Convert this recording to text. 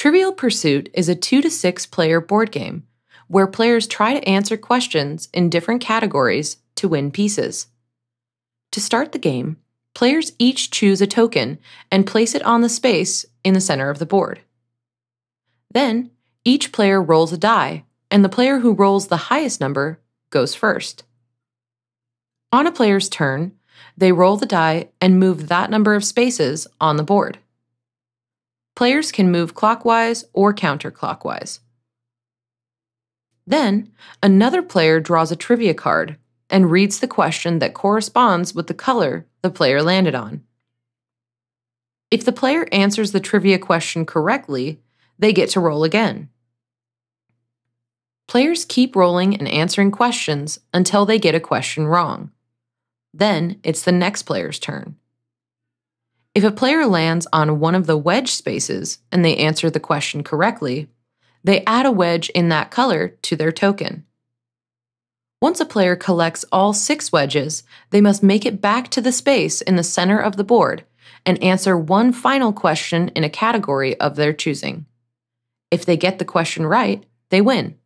Trivial Pursuit is a 2 to 6 player board game where players try to answer questions in different categories to win pieces. To start the game, players each choose a token and place it on the space in the center of the board. Then, each player rolls a die, and the player who rolls the highest number goes first. On a player's turn, they roll the die and move that number of spaces on the board. Players can move clockwise or counterclockwise. Then, another player draws a trivia card and reads the question that corresponds with the color the player landed on. If the player answers the trivia question correctly, they get to roll again. Players keep rolling and answering questions until they get a question wrong. Then it's the next player's turn. If a player lands on one of the wedge spaces and they answer the question correctly, they add a wedge in that color to their token. Once a player collects all 6 wedges, they must make it back to the space in the center of the board and answer one final question in a category of their choosing. If they get the question right, they win.